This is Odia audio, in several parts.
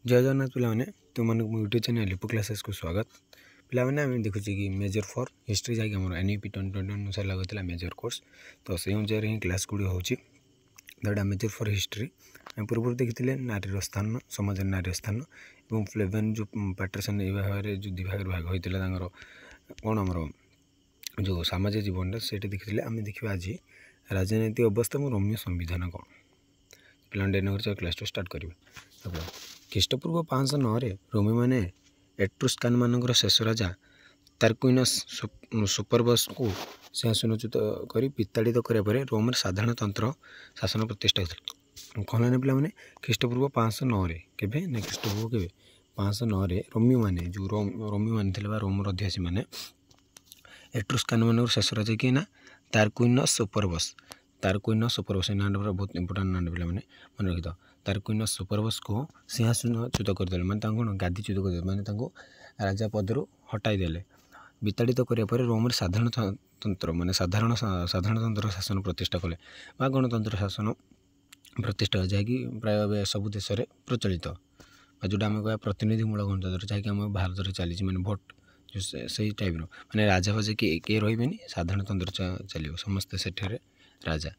जय जगन्नाथ पे तुम यूट्यूब चैनल लिपु क्लासेस को स्वागत पे आम देखुचे कि मेजर फॉर हिस्ट्री जैक एनईपी 2021 अनुसार लगता मेजर कोर्स तो से अनुसार ही क्लास गुड़ी होटा मेजर फॉर हिस्ट्री पूर्व देखते नारी स्थान समाज नारी स्थान और फ्लेवेन जो पार्टीशन ये भाव में जो दिभाग भाग होता कौन आमर जो सामाजिक जीवन से देखते आम देखा आज राजनैतिक अवस्था और रोमियो संविधान कौन पे क्लास स्टार्ट करेंगे। ख्रीष्टपूर्व 509 रोमी मैंने एट्रुस्कान मानकर शेष राजा तार्क्विनस सुपरबस को सिंहासनच्युत कर विताड़ित करापर रोम साधारण तंत्र शासन प्रतिष्ठा होता कौन है पे ख्रीष्टपूर्व 509 केवे ना ख्रीष्टपूर्व के 509 रोमी मैंने जो रोमी मैंने थे रोमर अधिवासी मैंने एट्रुस्कान मानकर शेष राजा किए ना तार्क्विनस सुपरबस ना बहुत इंपोर्टाट ना पे मन रखी तार्क्विनस सुपरबस को सिंहासनच्युत करदे मैंने कौन गादीच्युत करदे मैंने राजा पदर हटाईदे विताड़ित करापर रोम साधारण तंत्र माने साधारण तंत्र शासन प्रतिष्ठा कले गणतंत्र शासन प्रतिष्ठा जहाँकि प्राय सब देश में प्रचलित जोटा आम कह प्रतिनिधिमूलक गणतंत्र जहाँकि आम भारत में चली मैंने भोट जो से टाइप मैंने राजा फाजा किए रही साधारण तंत्र चलो समस्ते से राजा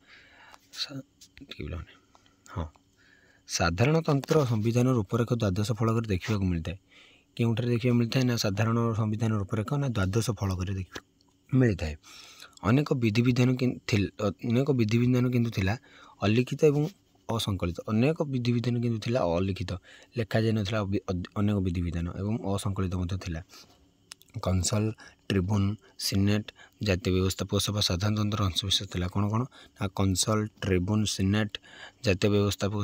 हाँ साधारण तंत्र संविधान रूपरेख द्वादश फलक देखा मिलता है क्योंठे देखा मिलता है ना साधारण संविधान रूपरेख ना द्वादश फलक देखा मिलता है अनेक विधिविधान किंतु अलिखित और असंकलित अनेक विधिविधान किंतु अलिखित लेखा जाए ना अनेक विधिविधान और असंकलित कंसल ट्रिब्यून सीनेट जातीय व्यवस्थापक सभा साधारण तंत्र अंशविशेष था कौन कौन ना कंसल ट्रिब्यून सीनेट जातीय व्यवस्थापक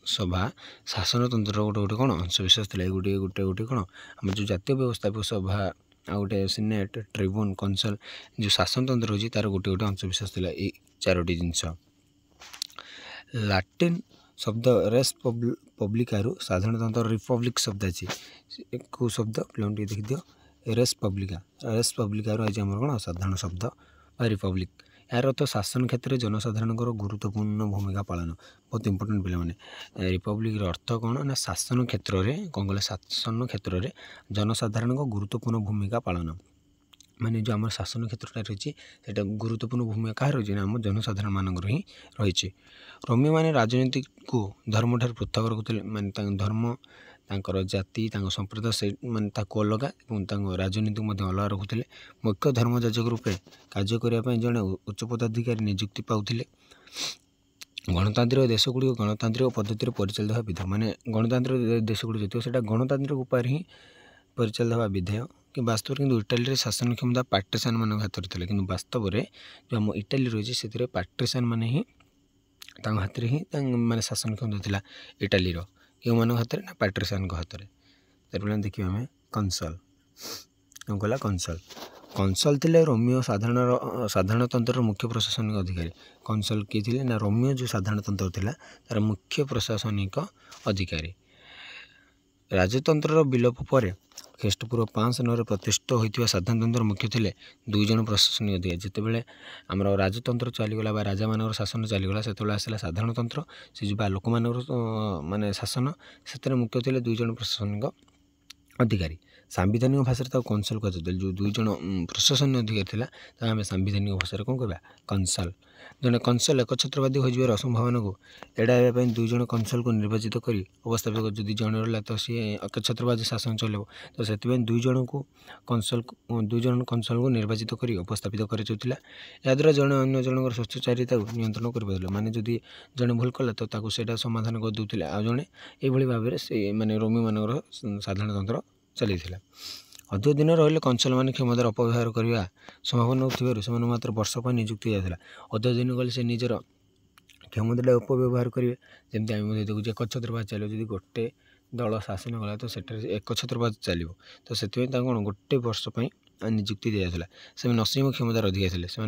सभा शासन तंत्र गोटे गोटे कौन अंशविशेष था गोटे गोटे गोटे कौन आम जो जातीय व्यवस्थापक सभा आ गोटे सीनेट ट्रिब्यून कंसल जो शासन तंत्र होची तार गोटे गोटे अंशविशेष था ये चारोटी जिनस लाटिन शब्द रेस पब्लिकारु साधारण तंत्र रिपब्लिक शब्द अच्छी कौ शब्द पे देखी दियो रेस पब्लिकारु आज आम कौन साधारण शब्द रिपब्लिक यार तो शासन क्षेत्र में जनसाधारण गुरुत्वपूर्ण भूमिका पालन बहुत इंपोर्टेंट पे रिपब्लिक अर्थ कौन ना शासन क्षेत्र में कौन कले शासन क्षेत्र में जनसाधारण गुरुत्वपूर्ण भूमिका पालन माने जो आम शासन क्षेत्रटा रही है गुरुत्वपूर्ण भूमिका कह रही है आम जनसाधारण मानक ही रही रोमी मैंने राजनीति को धर्म ठार पृथक रखुले माने धर्म तांकर जाति संप्रदाय से माने अलग और राजनीति अलग रखुले मुख्य धर्म जाजक रूपे कार्य करने जड़े उच्च पदाधिकारी नियुक्ति पाते गणतांत्रिक देशगुड़ी गणतांत्रिक पद्धति परिचालित होगा विधेय माने गणतांत्रिक देशगुड़ी जो से गणतांत्रिक उपाय ही परिचालित होगा विधेय कि वास्तव में इटाली शासन क्षमता पार्टीसान मान हाथ में कि वास्तव में जो आम इटाली रही है पार्टीसान मैंने ही हाथ में ही माने शासन क्षमता था इटाली क्यों मान हाथ में ना पार्टीसान हाथ में देखिए आम कंसल कौन कहला कंसल थे रोमियो साधारण तंत्र मुख्य प्रशासनिक अधिकारी कंसल किए थे ना रोमियो जो साधारण तंत्र था तार मुख्य प्रशासनिक अधिकारी राजतंत्र विलोप पर ख्रीष्टपूर्व 509 प्रतिष्ठित होता साधारण तंत्र मुख्य थे दुई जन प्रशासनिक अधिकारी जितेबाला आम राजतंत्र चलीगला राजा मान शासन चलीगला से आसला साधारण तंत्र से जो लोक मान माने शासन से मुख्य थे दुई जन प्रशासनिक अधिकारी सांविधानिक भाषा कंसल कह जो दुई जन प्रशासनिक अधिकारी था आम सांविधानिक भाषा कौन कह कंसल जड़े कंसल एकछत्रवादी हो संभावना को एड़ाइवाई दुई जन कंसल को निर्वाचित कर अवस्थापक जदि जड़े रहा तो सी एकछत्रवादी शासन चलो तो से दुई जन कंसल को निर्वाचित कर उपस्थापित करा याद्वारा जड़े अन्य जनकर स्वच्छचारिता नियंत्रण कर माने जदि जड़े भूल कला तो समाधान कर दूसरे आ जड़े ये भाव से माने रोमी मान साधारण तंत्र चली अधिक दिन रही कंसल मैंने क्षमतार अपव्यवहार करने संभावना होती मात्र वर्ष पर नियुक्ति जाता अधिक दिन गले से निजर क्षमता अपव्यवहार करेंगे जमी आम देखो एकछत्रवाद चलो जब गोटे दल शासन कला तो एकछत्रवाद चलो तो से कौन गोटे वर्ष पर नियुक्ति दी जाता से नसीम क्षमतार अधिक थे से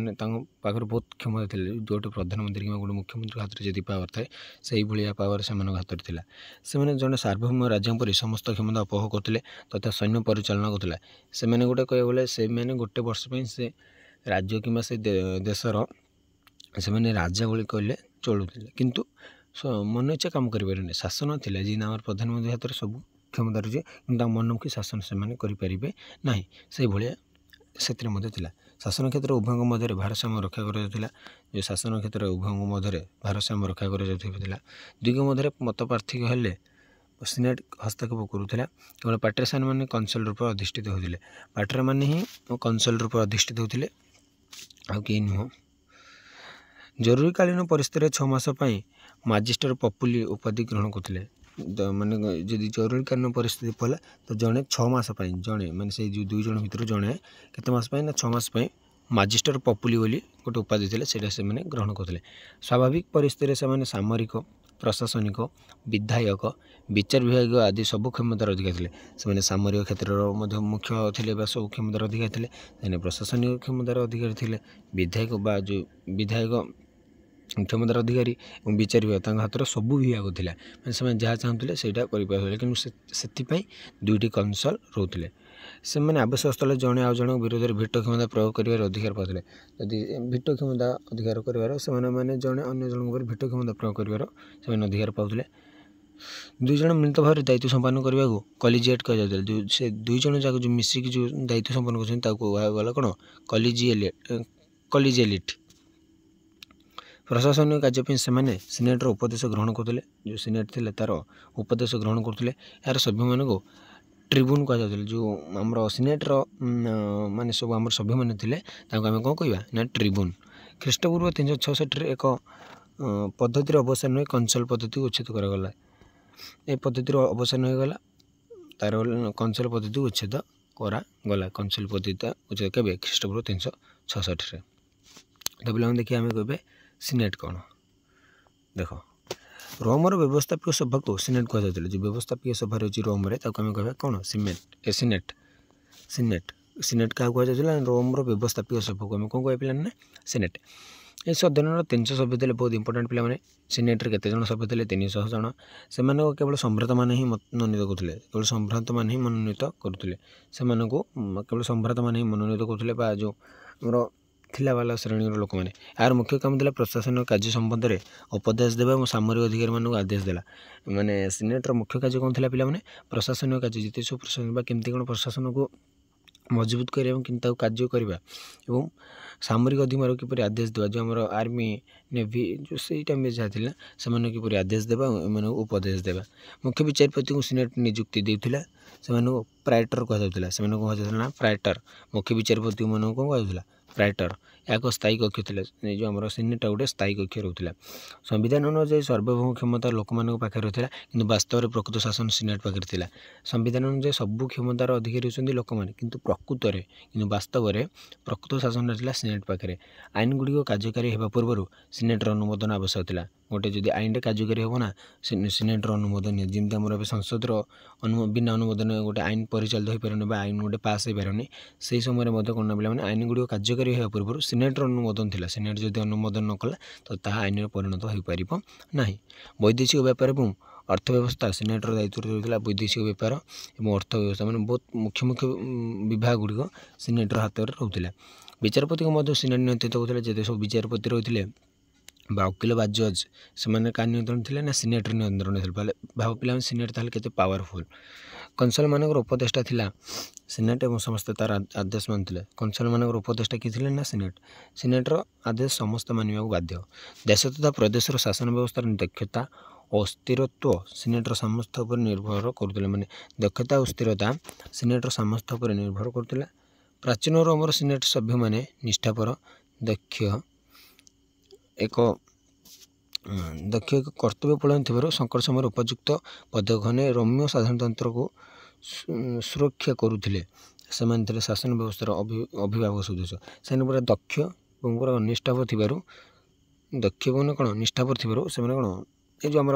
पाखर बहुत क्षमता थे गोटे प्रधानमंत्री कि गोटे मुख्यमंत्री हाथ में जी पावर थाए से भाया पावर से हाथ में था से जड़े सार्वभौम राज्य पर समस्त क्षमता उपभोग करते तथा सैन्य परिचालन करते से गोटे कह गले से गोटे वर्ष पर से राज्य कि से देशर से राजा भाई कहले चलुते किंतु ମନ ଇଚ୍ଛା କାମ କରିପାରିବେନି। ଶାସନ ଥିଲା ଯେ ଆମର ପ୍ରଧାନମନ୍ତ୍ରୀ ହାତରେ ସବୁ କ୍ଷମତା ରହିଛି, କିନ୍ତୁ ତାଙ୍କ ମନମୁଖୀ ଶାସନ ସେମାନେ କରିପାରିବେ ନାହିଁ। ସେଇଭଳିଆ ସେଥିରେ ମଧ୍ୟ ଥିଲା। ଶାସନ କ୍ଷେତ୍ରରେ ଉଭୟଙ୍କ ମଧ୍ୟରେ ଭାରସାମ୍ୟ ରକ୍ଷା କରାଯାଉଥିଲା। ଯେଉଁ ଶାସନ କ୍ଷେତ୍ରରେ ଉଭୟଙ୍କ ମଧ୍ୟରେ ଭାରସାମ୍ୟ ରକ୍ଷା କରାଯାଉଥିଲା। ଦୁଇଙ୍କ ମଧ୍ୟରେ ମତ ପାର୍ଥକ୍ୟ ହେଲେ ସିନେଟ୍ ହସ୍ତକ୍ଷେପ କରୁଥିଲା। କେବଳ ପାଟ୍ରିସିଆନ୍ ମାନେ କନସଲ୍ ରୂପରେ ଅଧିଷ୍ଠିତ ହେଉଥିଲେ। ପାଟ୍ରିଆନ୍ ମାନେ ହିଁ କନସଲ୍ ରୂପରେ ଅଧିଷ୍ଠିତ ହେଉଥିଲେ, ଆଉ କେହି ନୁହଁ। ଜରୁରୀକାଳୀନ ପରିସ୍ଥିତିରେ 6 ମାସ ପାଇଁ ମାଜିଷ୍ଟର ପପୁଲି ଉପାଧି ଗ୍ରହଣ କରୁଥିଲେ। ମାନେ ଯଦି ଜରୁରୀକାଳୀନ ପରିସ୍ଥିତି ପଡ଼ିଲା ତ ଜଣେ 6 ମାସ ପାଇଁ ଜଣେ ମାନେ ସେଇ ଯେଉଁ 2 ଜଣ ଭିତରୁ ଜଣେ କେତେ ମାସ ପାଇଁ ନା 6 ମାସ ପାଇଁ ମାଜିଷ୍ଟର ପପୁଲି ବୋଲି ଗୋଟେ ଉପାଧି ଥିଲେ, ସେଇଟା ସେମାନେ ଗ୍ରହଣ କରୁଥିଲେ। ସ୍ୱାଭାବିକ ପରିସ୍ଥିତିରେ ସେମାନେ ସାମରିକ, ପ୍ରଶାସନିକ, ବିଧାୟକ, ବିଚାର ବିଭାଗ ଆଦି ସବୁ କ୍ଷମତାର ଅଧିକାର ଥିଲେ। ସେମାନେ ସାମରିକ କ୍ଷେତ୍ରର ମଧ୍ୟ ମୁଖ୍ୟ ଥିଲେ ବା ସବୁ କ୍ଷମତାର ଅଧିକାର ଥିଲେ। ସେମାନେ ପ୍ରଶାସନିକ କ୍ଷମତାର ଅଧିକାରୀ ଥିଲେ। ବିଧାୟକ ବା ଯେଉଁ ବିଧାୟକ କ୍ଷମତାର ଅଧିକାରୀ ଏବଂ ବିଚାର ବିଭାଗ ତାଙ୍କ ହାତରେ ସବୁ ବିଭାଗ ଥିଲା। ମାନେ ସେମାନେ ଯାହା ଚାହୁଁଥିଲେ ସେଇଟା କରିପାରୁଥିଲେ, କିନ୍ତୁ ସେଥିପାଇଁ 2ଟି କନସଲ୍ ରହୁଥିଲେ। ସେମାନେ ଆବଶ୍ୟକ ସ୍ଥଳେ ଜଣେ ଆଉ ଜଣଙ୍କ ବିରୋଧରେ ଭେଟୋ କ୍ଷମତା ପ୍ରୟୋଗ କରିବାର ଅଧିକାର ପାଉଥିଲେ। ଯଦି ଭେଟୋ କ୍ଷମତା ଅଧିକାର କରିବାର ସେମାନେ ଜଣେ ଅନ୍ୟ ଜଣଙ୍କ ଉପରେ ଭେଟୋ କ୍ଷମତା ପ୍ରୟୋଗ କରିବାର ସେମାନେ ଅଧିକାର ପାଉଥିଲେ। 2 ଜଣ ମିଳିତ ଭାବରେ ଦାୟିତ୍ୱ ସମ୍ପାଦନ କରିବାକୁ କଲିଜିଏଟ୍ କୁହାଯାଉଥିଲା। ଯେଉଁ ସେ 2 ଜଣ ଯାକ ଯେଉଁ ମିଶିକି ଯେଉଁ ଦାୟିତ୍ୱ ସମ୍ପାଦନ କରୁଛନ୍ତି ତାକୁ କୁହାଗଲା କ'ଣ କଲିଜିଏଲିଟ୍। ପ୍ରଶାସନିକ କାର୍ଯ୍ୟ ପାଇଁ ସେମାନେ ସିନେଟ୍ର ଉପଦେଶ ଗ୍ରହଣ କରୁଥିଲେ। ଯେଉଁ ସିନେଟ୍ ଥିଲେ ତା'ର ଉପଦେଶ ଗ୍ରହଣ କରୁଥିଲେ। ଏହାର ସଭ୍ୟମାନଙ୍କୁ ଟ୍ରିବ୍ୟୁନ୍ କୁହାଯାଉଥିଲା। ଯେଉଁ ଆମର ସିନେଟ୍ର ମାନେ ସବୁ ଆମର ସଭ୍ୟମାନେ ଥିଲେ ତାଙ୍କୁ ଆମେ କ'ଣ କହିବା ନା ଟ୍ରିବ୍ୟୁନ୍। ଖ୍ରୀଷ୍ଟପୂର୍ବ 366ରେ ଏକ ପଦ୍ଧତିର ଅବସାନ ହୋଇ କନସଲ୍ ପଦ୍ଧତିକୁ ଉଚ୍ଛେଦ କରାଗଲା। ଏ ପଦ୍ଧତିର ଅବସାନ ହୋଇଗଲା, ତା'ର କନସଲ୍ ପଦ୍ଧତି ଉଚ୍ଛେଦ କରାଗଲା। କନସଲ୍ ପଦ୍ଧତିଟା ଉଚ୍ଛେଦ କେବେ? ଖ୍ରୀଷ୍ଟପୂର୍ବ 366ରେ। ତ ପିଲାମାନେ ଦେଖିବା ଆମେ କହିବେ ସିନେଟ୍ କ'ଣ? ଦେଖ, ରୋମର ବ୍ୟବସ୍ଥାପିକ ସଭାକୁ ସିନେଟ୍ କୁହାଯାଉଥିଲା। ଯେଉଁ ବ୍ୟବସ୍ଥାପିକ ସଭା ରହିଛି ରୋମରେ ତାକୁ ଆମେ କହିବା କ'ଣ? ସିନେଟ୍ କାହାକୁ କୁହାଯାଉଥିଲା? ରୋମର ବ୍ୟବସ୍ଥାପିକ ସଭାକୁ ଆମେ କ'ଣ କହିବା ପିଲାମାନେ? ସିନେଟ୍। ଏହି ସଦନର 300 ସଭ୍ୟ ଥିଲେ। ବହୁତ ଇମ୍ପୋର୍ଟାଣ୍ଟ ପିଲାମାନେ। ସିନେଟ୍ରେ କେତେ ଜଣ ସଭ୍ୟ ଥିଲେ? 300 ଜଣ। ସେମାନଙ୍କୁ କେବଳ ସମ୍ଭ୍ରାନ୍ତମାନେ ହିଁ ମନୋନୀତ କରୁଥିଲେ। କେବଳ ସମ୍ଭ୍ରାନ୍ତମାନେ ହିଁ ମନୋନୀତ କରୁଥିଲେ। ସେମାନଙ୍କୁ କେବଳ ସମ୍ଭ୍ରାନ୍ତମାନେ ହିଁ ମନୋନୀତ କରୁଥିଲେ ବା ଯେଉଁ ଆମର ଥିଲା ବାଲା ଶ୍ରେଣୀର ଲୋକମାନେ। ଏହାର ମୁଖ୍ୟ କାମ ଥିଲା ପ୍ରଶାସନିକ କାର୍ଯ୍ୟ ସମ୍ବନ୍ଧରେ ଉପଦେଶ ଦେବା ଏବଂ ସାମରିକ ଅଧିକାରୀମାନଙ୍କୁ ଆଦେଶ ଦେଲା। ମାନେ ସିନେଟ୍ର ମୁଖ୍ୟ କାର୍ଯ୍ୟ କ'ଣ ଥିଲା ପିଲାମାନେ? ପ୍ରଶାସନିକ କାର୍ଯ୍ୟ, ଯେତେ ସବୁ ପ୍ରଶାସନ ବା କେମିତି କ'ଣ ପ୍ରଶାସନକୁ ମଜବୁତ କରିବା ଏବଂ କେମିତି ତାକୁ କାର୍ଯ୍ୟ କରିବା ଏବଂ ସାମରିକ ଅଧିକାରୀମାନଙ୍କୁ କିପରି ଆଦେଶ ଦେବା, ଯେଉଁ ଆମର ଆର୍ମି ନେଭି ଯେଉଁ ସେଇ ଟାଇମ୍ରେ ଯାହା ଥିଲା ସେମାନଙ୍କୁ କିପରି ଆଦେଶ ଦେବା ଏବଂ ଏମାନଙ୍କୁ ଉପଦେଶ ଦେବା। ମୁଖ୍ୟ ବିଚାରପତିଙ୍କୁ ସିନେଟ୍ ନିଯୁକ୍ତି ଦେଉଥିଲା। ସେମାନଙ୍କୁ ପ୍ରାଏଟର୍ କୁହାଯାଉଥିଲା। ସେମାନଙ୍କୁ କୁହାଯାଉଥିଲା ନା ପ୍ରାଏଟର୍। ମୁଖ୍ୟ ବିଚାରପତିମାନଙ୍କୁ କ'ଣ କୁହାଯାଉଥିଲା? ପ୍ରାଏଟର୍। ଏହା ଏକ ସ୍ଥାୟୀ କକ୍ଷ ଥିଲା। ଏ ଯେଉଁ ଆମର ସିନେଟ୍ ଗୋଟେ ସ୍ଥାୟୀ କକ୍ଷ ରହୁଥିଲା। ସମ୍ବିଧାନ ଅନୁଯାୟୀ ସାର୍ବଭୌମ କ୍ଷମତା ଲୋକମାନଙ୍କ ପାଖରେ ରହିଥିଲା, କିନ୍ତୁ ବାସ୍ତବରେ ପ୍ରକୃତ ଶାସନ ସିନେଟ୍ ପାଖରେ ଥିଲା। ସମ୍ବିଧାନ ଅନୁଯାୟୀ ସବୁ କ୍ଷମତାର ଅଧିକାରୀ ହେଉଛନ୍ତି ଲୋକମାନେ, କିନ୍ତୁ ବାସ୍ତବରେ ପ୍ରକୃତ ଶାସନଟା ଥିଲା ସିନେଟ୍ ପାଖରେ। ଆଇନଗୁଡ଼ିକ କାର୍ଯ୍ୟକାରୀ ହେବା ପୂର୍ବରୁ ସିନେଟ୍ର ଅନୁମୋଦନ ଆବଶ୍ୟକ ଥିଲା। ଗୋଟେ ଯଦି ଆଇନଟା କାର୍ଯ୍ୟକାରୀ ହେବ ନା ସିନେଟ୍ର ଅନୁମୋଦନ ନିଏ। ଯେମିତି ଆମର ଏବେ ସଂସଦର ବିନା ଅନୁମୋଦନ ଗୋଟେ ଆଇନ ପରିଚାଳିତ ହୋଇପାରୁନି ବା ଆଇନ ଗୋଟେ ପାସ୍ ହୋଇପାରୁନି, ସେହି ସମୟରେ ମଧ୍ୟ କ'ଣ ନା ପିଲାମାନେ ଆଇନଗୁଡ଼ିକ କାର୍ଯ୍ୟକାରୀ ହେବା ପୂର୍ବରୁ ସିନେଟ୍ର ଅନୁମୋଦନ ଥିଲା। ସିନେଟ୍ ଯଦି ଅନୁମୋଦନ ନ କଲା ତ ତାହା ଆଇନରେ ପରିଣତ ହୋଇପାରିବ ନାହିଁ। ବୈଦେଶିକ ବ୍ୟାପାର ଏବଂ ଅର୍ଥ ବ୍ୟବସ୍ଥା ସିନେଟ୍ର ଦାୟିତ୍ୱରେ ରହିଥିଲା। ବୈଦେଶିକ ବ୍ୟାପାର ଏବଂ ଅର୍ଥ ବ୍ୟବସ୍ଥା ମାନେ ବହୁତ ମୁଖ୍ୟ ବିଭାଗ ଗୁଡ଼ିକ ସିନେଟ୍ର ହାତରେ ରହୁଥିଲା। ବିଚାରପତିଙ୍କ ମଧ୍ୟ ସିନେଟ୍ ନିୟନ୍ତ୍ରିତ କରୁଥିଲେ। ଯେତେ ସବୁ ବିଚାରପତି ରହିଥିଲେ ବା ଓକିଲ ବା ଜଜ୍ ସେମାନେ କାହା ନିୟନ୍ତ୍ରଣ ଥିଲେ ନା ସିନେଟ୍ର ନିୟନ୍ତ୍ରଣ ଥିଲେ। ଭାବ ପିଲାମାନେ ସିନେଟ୍ ତାହେଲେ କେତେ ପାୱାରଫୁଲ୍। କନସଲ୍ମାନଙ୍କର ଉପଦେଷ୍ଟା ଥିଲା ସିନେଟ୍ ଏବଂ ସମସ୍ତେ ତା'ର ଆଦେଶ ମାନୁଥିଲେ। କନସଲ୍ମାନଙ୍କର ଉପଦେଷ୍ଟା କିଏ ଥିଲେ ନା ସିନେଟ୍। ସିନେଟ୍ର ଆଦେଶ ସମସ୍ତେ ମାନିବାକୁ ବାଧ୍ୟ। ଦେଶ ତଥା ପ୍ରଦେଶର ଶାସନ ବ୍ୟବସ୍ଥାର ଦକ୍ଷତା ଓ ସ୍ଥିରତ୍ୱ ସିନେଟ୍ର ସାମର୍ଥ୍ୟ ଉପରେ ନିର୍ଭର କରୁଥିଲେ। ମାନେ ଦକ୍ଷତା ଓ ସ୍ଥିରତା ସିନେଟ୍ର ସାମର୍ଥ୍ୟ ଉପରେ ନିର୍ଭର କରୁଥିଲା। ପ୍ରାଚୀନ ରୋମର ସିନେଟ୍ ସଭ୍ୟମାନେ ନିଷ୍ଠାପର, ଦକ୍ଷ ଏକ କର୍ତ୍ତବ୍ୟପରାୟଣ ଥିବାରୁ ସଙ୍କଟ ସମୟରେ ଉପଯୁକ୍ତ ପଦକ୍ଷେପ ନେଇ ରୋମୀୟ ସାଧାରଣତନ୍ତ୍ରକୁ ସୁରକ୍ଷା କରୁଥିଲେ। ସେମାନେ ଥିଲେ ଶାସନ ବ୍ୟବସ୍ଥାର ଅଭିଭାବକ ସଦସ୍ୟ। ସେମାନେ ପୁରା ଦକ୍ଷ ଏବଂ ପୁରା ନିଷ୍ଠାପର ଥିବାରୁ ସେମାନେ କ'ଣ ଏ ଯେଉଁ ଆମର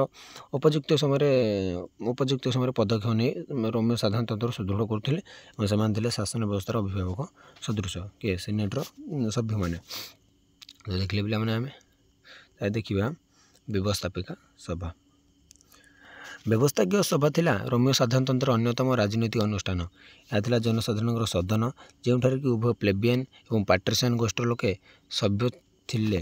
ଉପଯୁକ୍ତ ସମୟରେ ପଦକ୍ଷେପ ନେଇ ରୋମୀୟ ସାଧାରଣତନ୍ତ୍ର ସୁଦୃଢ଼ କରୁଥିଲେ ଏବଂ ସେମାନେ ଥିଲେ ଶାସନ ବ୍ୟବସ୍ଥାର ଅଭିଭାବକ ସଦୃଶ। କିଏ? ସିନେଟ୍ର ସଭ୍ୟମାନେ। ଦେଖିଲେ ପିଲାମାନେ ଆମେ ଦେଖିବା ବ୍ୟବସ୍ଥାପିକା ସଭା। ବ୍ୟବସ୍ଥାପିକ ସଭା ଥିଲା ରୋମୀୟ ସାଧାରଣତନ୍ତ୍ରର ଅନ୍ୟତମ ରାଜନୈତିକ ଅନୁଷ୍ଠାନ। ଏହା ଥିଲା ଜନସାଧାରଣଙ୍କର ସଦନ, ଯେଉଁଠାରେ କି ଉଭୟ ପ୍ଲେବିଆନ୍ ଏବଂ ପାଟ୍ରିସିଆନ୍ ଗୋଷ୍ଠୀର ଲୋକେ ସଭ୍ୟ ଥିଲେ।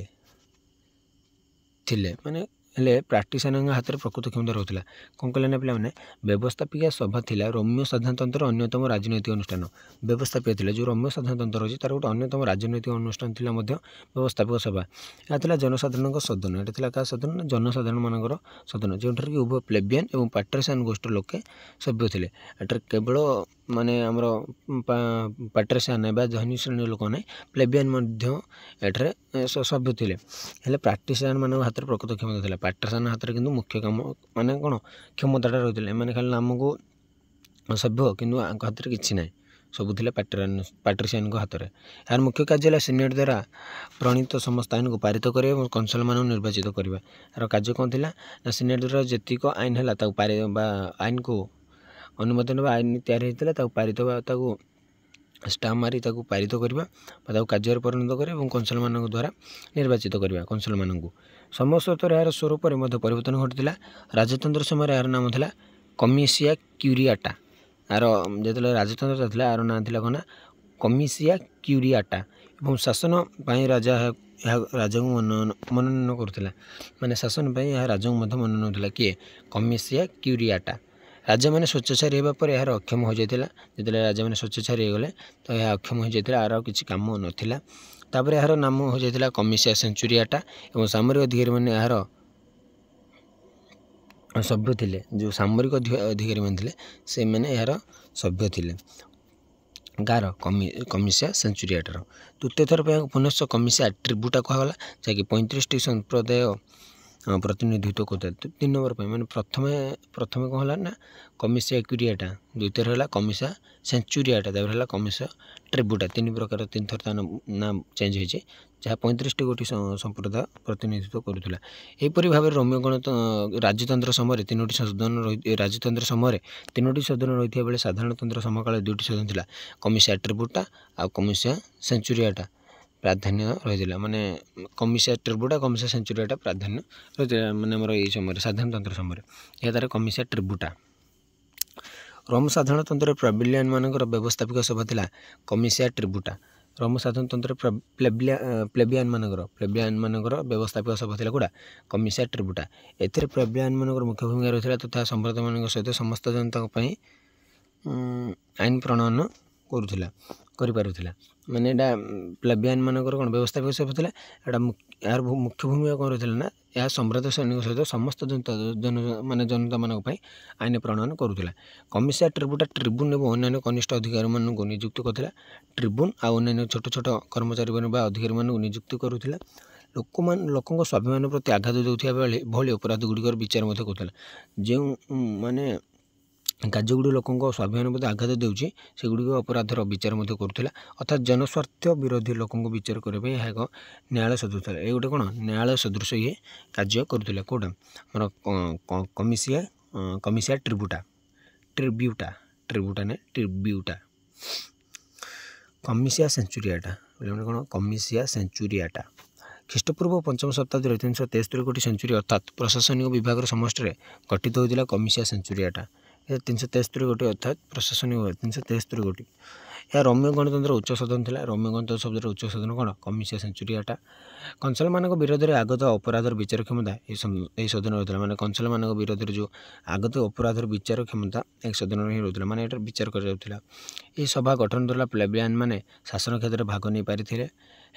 ମାନେ हेले प्राक्टिसानଙ୍କ ହାତରେ ପ୍ରକୃତ କ୍ଷମତା ରହୁଥିଲା। କ'ଣ କହିଲେ ନା ପିଲାମାନେ, ବ୍ୟବସ୍ଥାପିକା ସଭା ଥିଲା ରୋମୀୟ ସାଧାରଣତନ୍ତ୍ରର ଅନ୍ୟତମ ରାଜନୈତିକ ଅନୁଷ୍ଠାନ। ବ୍ୟବସ୍ଥାପିକା ଥିଲା ଯେଉଁ ରୋମୀୟ ସାଧାରଣତନ୍ତ୍ର ରହିଛି ତାର ଗୋଟେ ଅନ୍ୟତମ ରାଜନୈତିକ ଅନୁଷ୍ଠାନ ଥିଲା ମଧ୍ୟ ବ୍ୟବସ୍ଥାପିକ ସଭା। ଏହା ଥିଲା ଜନସାଧାରଣଙ୍କ ସଦନ। ଏଇଟା ଥିଲା କାହା ସଦନ ନା ଜନସାଧାରଣମାନଙ୍କର ସଦନ, ଯେଉଁଠାରେ କି ଉଭୟ ପ୍ଲେବିଆନ୍ ଏବଂ ପାଟ୍ରିସିଆନ୍ ଗୋଷ୍ଠୀର ଲୋକେ ସଭ୍ୟ ଥିଲେ। ଏଠାରେ କେବଳ ମାନେ ଆମର ପାଟ୍ରିସିଆନ୍ ବା ଧନୀ ଶ୍ରେଣୀର ଲୋକ ନାହିଁ, ପ୍ଲେବିଆନ୍ ମଧ୍ୟ ଏଠାରେ ସଭ୍ୟ ଥିଲେ। ହେଲେ ପାଟ୍ରିସିଆନ୍ ମାନଙ୍କ ହାତରେ ପ୍ରକୃତ କ୍ଷମତା ଥିଲା। ପାଟ୍ରିସିଆନ୍ ହାତରେ କିନ୍ତୁ ମୁଖ୍ୟ କାମ ମାନେ କ'ଣ କ୍ଷମତାଟା ରହିଥିଲା। ଏମାନେ ଖାଲି ନାମକୁ ସଭ୍ୟ, କିନ୍ତୁ ଆଙ୍କ ହାତରେ କିଛି ନାହିଁ, ସବୁ ଥିଲେ ପାଟ୍ରିସିଆନ୍ଙ୍କ ହାତରେ। ଏହାର ମୁଖ୍ୟ କାର୍ଯ୍ୟ ହେଲା ସିନେଟ୍ ଦ୍ୱାରା ପ୍ରଣୀତ ସମସ୍ତ ଆଇନକୁ ପାରିତ କରିବା ଏବଂ କନସଲମାନଙ୍କୁ ନିର୍ବାଚିତ କରିବା। ଏହାର କାର୍ଯ୍ୟ କ'ଣ ଥିଲା ନା ସିନେଟ୍ ଦ୍ୱାରା ଯେତିକ ଆଇନ ହେଲା ତାକୁ ବା ଆଇନକୁ ଅନୁମୋଦନ ବା ଆଇନ ତିଆରି ହୋଇଥିଲା ତାକୁ ପାରିତ ବା ତାକୁ ଷ୍ଟାମ୍ପ ମାରି ତାକୁ ପାରିତ କରିବା ବା ତାକୁ କାର୍ଯ୍ୟରେ ପରିଣତ କରିବା ଏବଂ କନସଲମାନଙ୍କ ଦ୍ୱାରା ନିର୍ବାଚିତ କରିବା କନସଲମାନଙ୍କୁ। ସମୟ ସତ୍ତ୍ୱରେ ଏହାର ସ୍ୱରୂପରେ ମଧ୍ୟ ପରିବର୍ତ୍ତନ ଘଟିଥିଲା। ରାଜତନ୍ତ୍ର ସମୟରେ ଏହାର ନାମ ଥିଲା କମିସିଆ କ୍ୟୁରିଆଟା। ଏହାର ଯେତେବେଳେ ରାଜତନ୍ତ୍ର ଥିଲା ଏହାର ନାଁ ଥିଲା କ'ଣ ନା କମିସିଆ କ୍ୟୁରିଆଟା। ଏବଂ ଶାସନ ପାଇଁ ରାଜା ଏହା ରାଜାଙ୍କୁ ମନୋନୟନ କରୁଥିଲା। ମାନେ ଶାସନ ପାଇଁ ଏହା ରାଜାଙ୍କୁ ମଧ୍ୟ ମନୋନୟନ ଥିଲା। କିଏ? କମିସିଆ କ୍ୟୁରିଆଟା। ରାଜାମାନେ ସ୍ୱେଚ୍ଛାଚାରୀ ହେବା ପରେ ଏହାର ଅକ୍ଷମ ହୋଇଯାଇଥିଲା। ଯେତେବେଳେ ରାଜାମାନେ ସ୍ୱେଚ୍ଛାଚାରୀ ହୋଇଗଲେ ତ ଏହା ଅକ୍ଷମ ହୋଇଯାଇଥିଲା, ଏହାର ଆଉ କିଛି କାମ ନଥିଲା। ତାପରେ ଏହାର ନାମ ହୋଇଯାଇଥିଲା କମିସିଆ ସେଞ୍ଚୁରିଆଟା ଏବଂ ସାମରିକ ଅଧିକାରୀମାନେ ଏହାର ସଭ୍ୟ ଥିଲେ। ଯେଉଁ ସାମରିକ ଅଧିକାରୀମାନେ ଥିଲେ ସେମାନେ ଏହାର ସଭ୍ୟ ଥିଲେ। ଗାର କମିସିଆ ସେଞ୍ଚୁରିଆଟାର ଦ୍ୱିତୀୟ ଥର ପାଇଁ ପୁନଶ୍ଚ କମିସିଆ ଟ୍ରିବ୍ୟୁଟା କୁହାଗଲା, ଯାହାକି 35ଟି ସମ୍ପ୍ରଦାୟ ପ୍ରତିନିଧିତ୍ୱ କରୁଥାଏ। 3 ନମ୍ବର ପାଇଁ ମାନେ ପ୍ରଥମେ କ'ଣ ହେଲା ନା କମିସିଆ କ୍ୟୁରିଆଟା, ଦ୍ୱିତୀୟରେ ହେଲା କମିସିଆ ସେଞ୍ଚୁରିଆଟା, ତାପରେ ହେଲା କମିସିଆ ଟ୍ରିବ୍ୟୁଟା। 3 ପ୍ରକାର 3 ଥର ତା ନାଁ ଚେଞ୍ଜ ହୋଇଛି, ଯାହା 35ଟି ଗୋଟି ସମ୍ପ୍ରଦାୟ ପ୍ରତିନିଧିତ୍ୱ କରୁଥିଲା। ଏହିପରି ଭାବରେ ରୋମୀୟ ରାଜତନ୍ତ୍ର ସମୟରେ 3ଟି ସଦନ ରହିଥିବା ବେଳେ ସାଧାରଣତନ୍ତ୍ର ସମକାଳରେ 2ଟି ସଦନ ଥିଲା, କମିସିଆ ଟ୍ରିବ୍ୟୁଟା ଆଉ କମିସିଆ ସେଞ୍ଚୁରିଆଟା ପ୍ରାଧାନ୍ୟ ରହିଥିଲା। ମାନେ କମିସିଆ ଟ୍ରିବ୍ୟୁଟା କମିସିଆ ସେଞ୍ଚୁରିଆଟା ପ୍ରାଧାନ୍ୟ ରହିଥିଲା ମାନେ ଆମର ଏଇ ସମୟରେ ସାଧାରଣତନ୍ତ୍ର ସମୟରେ। ଏହା ଦ୍ୱାରା କମିସିଆ ଟ୍ରିବ୍ୟୁଟା। ରୋମ ସାଧାରଣତନ୍ତ୍ରରେ ପ୍ଲେବିଆନ୍ ମାନଙ୍କର ବ୍ୟବସ୍ଥାପିକ ସଭା ଥିଲା କମିସିଆ ଟ୍ରିବ୍ୟୁଟା। ରୋମ ସାଧାରଣତନ୍ତ୍ରରେ ପ୍ଲେବିଆନ୍ ମାନଙ୍କର ବ୍ୟବସ୍ଥାପିକ ସଭା ଥିଲା କୋଉଟା? କମିସିଆ ଟ୍ରିବ୍ୟୁଟା। ଏଥିରେ ପ୍ଲେବିଆନ୍ ମାନଙ୍କର ମୁଖ୍ୟ ଭୂମିକା ରହିଥିଲା ତଥା ସମ୍ପ୍ରଦାୟମାନଙ୍କ ସହିତ ସମସ୍ତ ଜନତାଙ୍କ ପାଇଁ ଆଇନ ପ୍ରଣୟନ କରିପାରୁଥିଲା। ମାନେ ଏଇଟା ପ୍ଲେବିଆନ୍ ମାନଙ୍କର କ'ଣ ବ୍ୟବସ୍ଥାପିକ ସଭା ଥିଲା। ଏହାର ମୁଖ୍ୟ ଭୂମିକା କ'ଣ ରହିଥିଲା ନା ଏହା ସମ୍ଭ୍ରାନ୍ତ ଶ୍ରେଣୀଙ୍କ ସହିତ ସମସ୍ତ ଜନତାମାନଙ୍କ ପାଇଁ ଆଇନ ପ୍ରଣୟନ କରୁଥିଲା। କମିସିଆ ଟ୍ରିବ୍ୟୁଟା ଟ୍ରିବ୍ୟୁନ୍ ଏବଂ ଅନ୍ୟାନ୍ୟ କନିଷ୍ଠ ଅଧିକାରୀମାନଙ୍କୁ ନିଯୁକ୍ତ କରୁଥିଲା। ଟ୍ରିବ୍ୟୁନ୍ ଆଉ ଅନ୍ୟାନ୍ୟ ଛୋଟ ଛୋଟ କର୍ମଚାରୀମାନେ ବା ଅଧିକାରୀମାନଙ୍କୁ ନିଯୁକ୍ତ କରୁଥିଲା। ଲୋକଙ୍କ ସ୍ୱାଭିମାନ ପ୍ରତି ଆଘାତ ଦେଉଥିବା ଭଳି ଅପରାଧ ଗୁଡ଼ିକର ବିଚାର ମଧ୍ୟ କରୁଥିଲା। ଯେଉଁ ମାନେ କାର୍ଯ୍ୟଗୁଡ଼ିକ ଲୋକଙ୍କ ସ୍ୱାଭିମାନ ପ୍ରତି ଆଘାତ ଦେଉଛି ସେଗୁଡ଼ିକ ଅପରାଧର ବିଚାର ମଧ୍ୟ କରୁଥିଲା। ଅର୍ଥାତ୍ ଜନସ୍ୱାର୍ଥ ବିରୋଧୀ ଲୋକଙ୍କୁ ବିଚାର କରିବା ପାଇଁ ଏହା ଏକ ନ୍ୟାୟାଳୟ ସଦୃଶ ଥିଲା। ଏ ଗୋଟେ କ'ଣ ନ୍ୟାୟାଳୟ ସଦୃଶ ଇଏ କାର୍ଯ୍ୟ କରୁଥିଲା। କେଉଁଟା ଆମର କମିସିଆ ଟ୍ରିବ୍ୟୁଟା। କମିସିଆ ସେଞ୍ଚୁରିଆଟା କ'ଣ? କମିସିଆ ସେଞ୍ଚୁରିଆଟା ଖ୍ରୀଷ୍ଟପୂର୍ବ 5ମ ଶତାବ୍ଦୀରେ 373 ଗୋଟି ସେଞ୍ଚୁରୀ ଅର୍ଥାତ୍ ପ୍ରଶାସନିକ ବିଭାଗର ସମଷ୍ଟିରେ ଗଠିତ ହୋଇଥିଲା କମିସିଆ ସେଞ୍ଚୁରିଆଟା। 373 ଗୋଟି ଅର୍ଥାତ୍ ପ୍ରଶାସନିକ 373 ଗୋଟି। ଏହା ରୋମୀୟ ଗଣତନ୍ତ୍ର ଉଚ୍ଚ ସଦନ ଥିଲା। ରୋମୀୟ ଗଣତନ୍ତ୍ର ଶବ୍ଦର ଉଚ୍ଚ ସଦନ କ'ଣ? କମିସିଆ ସେଞ୍ଚୁରିଆଟା। କନସଲମାନଙ୍କ ବିରୋଧରେ ଆଗତ ଅପରାଧର ବିଚାର କ୍ଷମତା ଏହି ସଦନ ରହିଥିଲା। ମାନେ କନସଲମାନଙ୍କ ବିରୋଧରେ ଯେଉଁ ଆଗତ ଅପରାଧର ବିଚାର କ୍ଷମତା ଏହି ସଦନରେ ହିଁ ରହୁଥିଲା, ମାନେ ଏଠାରେ ବିଚାର କରାଯାଉଥିଲା। ଏହି ସଭା ଗଠନ ଦ୍ୱାରା ପ୍ଲେବିଆନ୍ ମାନେ ଶାସନ କ୍ଷେତ୍ରରେ ଭାଗ ନେଇପାରିଥିଲେ,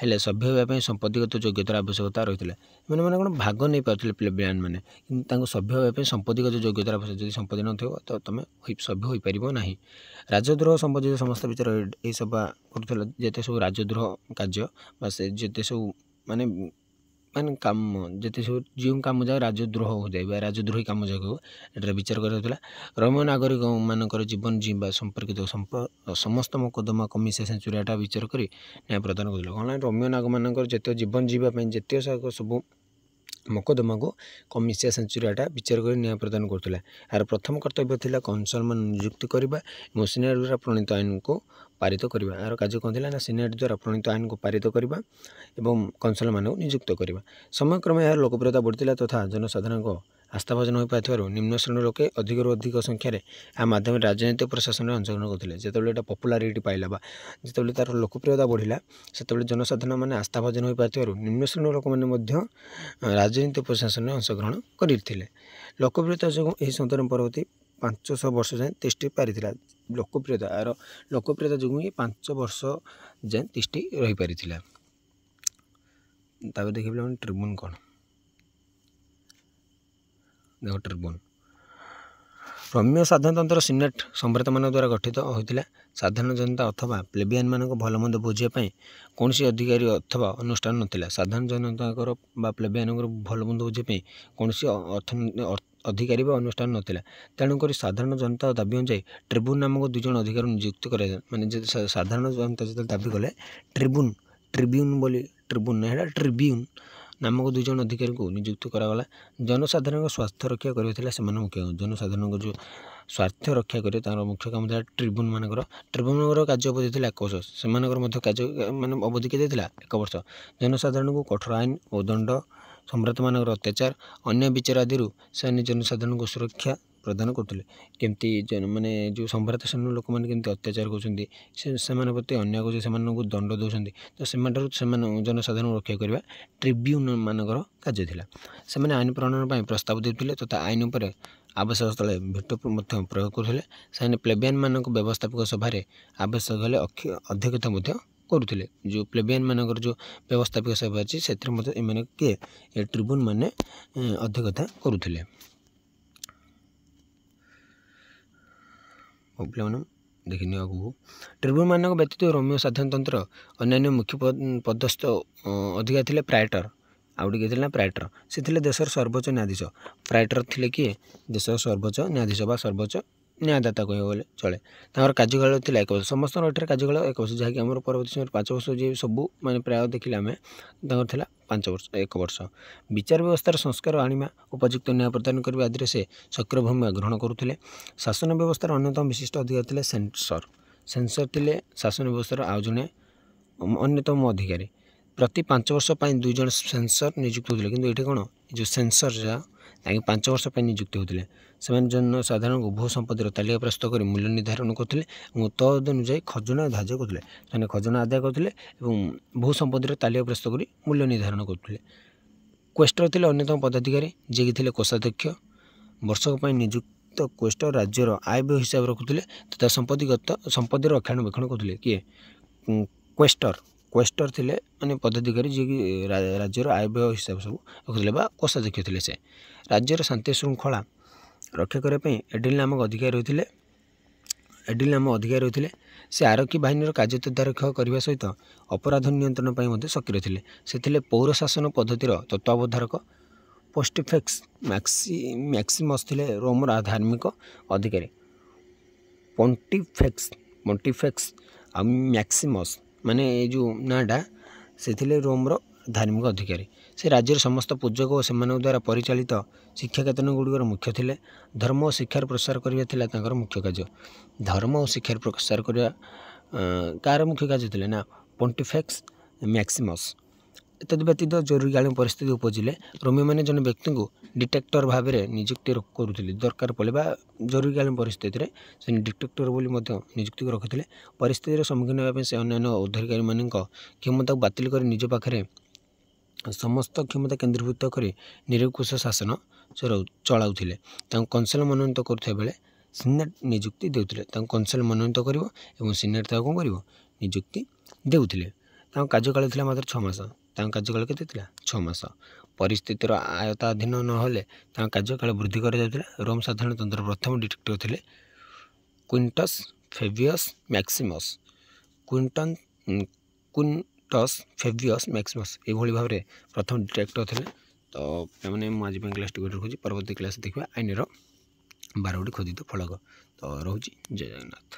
ହେଲେ ସଭ୍ୟ ହେବା ପାଇଁ ସମ୍ପତ୍ତିଗତ ଯୋଗ୍ୟତାର ଆବଶ୍ୟକତା ରହିଥିଲା। ଏମାନେ କ'ଣ ଭାଗ ନେଇପାରୁଥିଲେ ପ୍ଲେବିଆନ୍ ମାନେ, କିନ୍ତୁ ତାଙ୍କୁ ସଭ୍ୟ ହେବା ପାଇଁ ସମ୍ପତ୍ତିଗତ ଯୋଗ୍ୟତାର ଆବଶ୍ୟକ। ଯଦି ସମ୍ପତ୍ତି ନଥିବ ତ ତୁମେ ସଭ୍ୟ ହୋଇପାରିବ ନାହିଁ। ରାଜଦ୍ରୋହ ସମ୍ବନ୍ଧିତ ସମସ୍ତ ବିଚାର ଏହି ସଭା କରୁଥିଲା। ଯେତେ ସବୁ ରାଜଦ୍ରୋହ କାର୍ଯ୍ୟ ବା ଯେତେ ସବୁ ମାନେ କାମ ଯେତେ ସବୁ ଯେଉଁ କାମ ଯାକ ରାଜଦ୍ରୋହ ହୋଇଯାଏ ବା ରାଜଦ୍ରୋହୀ କାମ ଯାକ ଏଠାରେ ବିଚାର କରାଯାଉଥିଲା। ରୋମୀୟ ନାଗରିକମାନଙ୍କର ଜୀବନ ଜୀବା ସମ୍ପର୍କିତ ସମସ୍ତ ମକଦ୍ଦମା କମିସିଆ ସେଞ୍ଚୁରିଆଟା ବିଚାର କରି ନ୍ୟାୟ ପ୍ରଦାନ କରୁଥିଲା। କ'ଣ ରୋମୀୟ ନାଗମାନଙ୍କର ଯେତେ ଜୀବନ ଯିବା ପାଇଁ ଯେତେ ସବୁ ମକଦ୍ଦମାକୁ କମିସିଆ ସେଞ୍ଚୁରିଆଟା ବିଚାର କରି ନ୍ୟାୟ ପ୍ରଦାନ କରୁଥିଲା। ଏହାର ପ୍ରଥମ କର୍ତ୍ତବ୍ୟ ଥିଲା କନସଲମାନ ନିଯୁକ୍ତ କରିବା ଏବଂ ସିନେଟ୍ ଦ୍ୱାରା ପ୍ରଣୀତ ଆଇନକୁ ପାରିତ କରିବା। ଏହାର କାର୍ଯ୍ୟ କ'ଣ ଥିଲା ନା ସିନେଟ୍ ଦ୍ୱାରା ପ୍ରଣୀତ ଆଇନକୁ ପାରିତ କରିବା ଏବଂ କନସଲମାନଙ୍କୁ ନିଯୁକ୍ତ କରିବା। ସମୟକ୍ରମେ ଏହାର ଲୋକପ୍ରିୟତା ବଢ଼ିଥିଲା ତଥା ଜନସାଧାରଣଙ୍କ आस्थाभाजन हो पार निम्न श्रेणी लोके अधिक अधिक संख्यार आ माध्यम राजनीतिक प्रशासन में अंशग्रहण करते जो यहाँ पपुलारिटी पाइला जो तार लोकप्रियता बढ़ला से जनसाधारण मैंने आस्थाभाजन हो पार निम्न श्रेणी लोक मैंने राजनीतिक प्रशासन में अंशग्रहण करते लोकप्रियता जो यही सन्तान परवर्ती 500 वर्ष जाए तिष्टि पारी लोकप्रियता यार लोकप्रियता जो ही 5 वर्ष जाए तिष्टि रही पारी देखिए ट्रिब्यून कौन देख ट्रिब्यून रोमियो साधारणतंत्र सिनेट सम्राट मान द्वारा गठित होता साधारण जनता अथवा प्लेबियन मान भलमंद बुझापी कौन अधिकारी अथवा अनुष्ठान नाला साधारण जनता प्लेबियन भलमंद बुझापी कौन अधिकारी अनुष्ठान नाला तेणुक साधारण जनता दाबी अनुसार ट्रिब्यून नामक 2 जन अधिकारी नियुक्त कर माने साधारण जनता जो दाबी कले ट्रिब्यून बोली ट्रिब्यून ना ट्रिब्यून नामक 2 जन अधिकारी को नियुक्त करागला जनसाधारण स्वास्थ्य रक्षा करते से मुख्य जनसाधारण जो स्वास्थ्य रक्षा करे तार मुख्य काम था ट्रिब्यून मानकर ट्रिब्यून कार्य अवधि थी 1 वर्ष से कार्य माने अवधि के 1 वर्ष जनसाधारण को कठोर आईन और दंड सम्राट मान अत्याचार अन्य विचार आदि से जनसाधारण को सुरक्षा प्रदान करते केमती माने जो सम्राट श्रेणी लोक मैंने केमती अत्याचार कर प्रति अन्य को दंड दौरान तो से जनसाधारण रक्षा करने ट्रिब्यून मानकर कार्य से आईन प्रणयन प्रस्ताव देते तथा आईन उपर आवश्यक स्थले भेटो प्रयोग करते से प्लेबियन मान व्यवस्थापक सभार आवश्यक हेले अध्यक्षता करुले जो प्लेबियन मानकर जो व्यवस्थापक सभा अच्छी से किए ट्रिब्यून माने अध्यक्षता करुले देखिए आगू ट्रिब्यून मान व्यतीत रोमियो साधारणतंत्र अन्य मुख्य पदस्थ अधिकारी थे प्रायटर आउटे किए प्रायटर से देशर सर्वोच्च न्यायाधीश प्रायटर थे किए देशर सर्वोच्च न्यायाधीश सर्वोच्च न्यायदाता कह बोले चले कार्यकाल थी 1 वर्ष समस्त कार्यकाल 1 वर्ष जहाँकि आम परवर्ती समय 5 वर्ष जी सबू मैंने प्राय देखिले आम 5 वर्ष 1 वर्ष विचार व्यवस्थार संस्कार आनिमा उपयुक्त न्याय प्रदान करने आदि से सक्रिय भूमिका ग्रहण करुले शासन व्यवस्थार अन्यतम विशिष्ट अधिकारी थे सेन्सर थे शासन व्यवस्थार आउ जड़े अन्यतम अधिकारी प्रति 5 वर्ष 2 जन सेन्सर नियुक्त होते कि ये कौन जो सेन्सर जहाँ 5 वर्ष नियुक्त होते से जनसाधारण को भू संपत्तिर तालिका प्रस्तुत कर मूल्य निर्धारण करते तद अनुजाई खजना धार्य करते खजना आदाय करते भू संपत्तिर तालिका प्रस्तुत कर मूल्य निर्धारण करते क्वेस्टर थे अन्यतम पदाधिकारी जी थे कोषाध्यक्ष वर्षक नियुक्त क्वेस्टर राज्यर आय व्यय हिसाब रखुले तथा संपत्तिर रक्षणाबेक्षण करते किए क्वेस्टर थे माने पदाधिकारी जी राज्यर आय व्यय हिसाब सब रखुले कोषाध्यक्ष थे से राज्यर शांति श्रृंखला रक्षा करने एडिल नामक अधिकारी रही से आरक्षी बाहिनी कार्य तदारख करने सहित अपराध नियंत्रण सक्रिय थे से पौर शासन पद्धतिर तत्वावधारक पोस्टिफेक्स मैक्सिमस थे रोमर धार्मिक अधिकारी पोंटिफेक्स आ मैक्सिमस माने जो नाटा से रोमर धार्मिक अधिकारी से राज्यर समस्त पूजक और सेमान द्वारा परिचालित शिक्षा केतन गुड़िकर मुख्य थे धर्म और शिक्षार प्रसार करने मुख्य कार्य धर्म और शिक्षार प्रसार करने कार मुख्य कार्य थे ना पोंटिफेक्स मैक्सिमस एतद व्यतीत जरूरीकालीन परिस्थिति उपजिले रोमियो मैंने जन व्यक्ति को डिटेक्टर भाव में नियुक्ति करुले दरकार पड़े जरूरीकालीन परिस्थिति में से डिटेक्टर बोली नियुक्ति रखुले परिस्थितिर सम्मुखीन होगा से अन्य अधिकारी मान क्षमता को बातिल कर निज पाखे समस्त क्षमता केन्द्रीभूत कर निरंकुश शासन चलाउले कनसेल मनोनीत करुवा बेले सिनेट नियुक्ति देउथिले कनसेल मनोनीत कर सिनेट कौन कर नियुक्ति देउथिले कार्यकाल था मात्र 6 मास कार्यकाल के 6 मास परिस्थितिर आयत्ताधीन नहले कार्यकाल वृद्धि कर रोम साधारणतंत्र प्रथम डिटेक्टर थे Quintus Fabius Maximus Quintus Fabius Maximus ये भाव में प्रथम डिटेक्टर थे तो मैंने आज क्लास टी रखुच्छी परवर्ती क्लास देखा आईन 12 खोदित फलक तो रोची जय जगन्नाथ।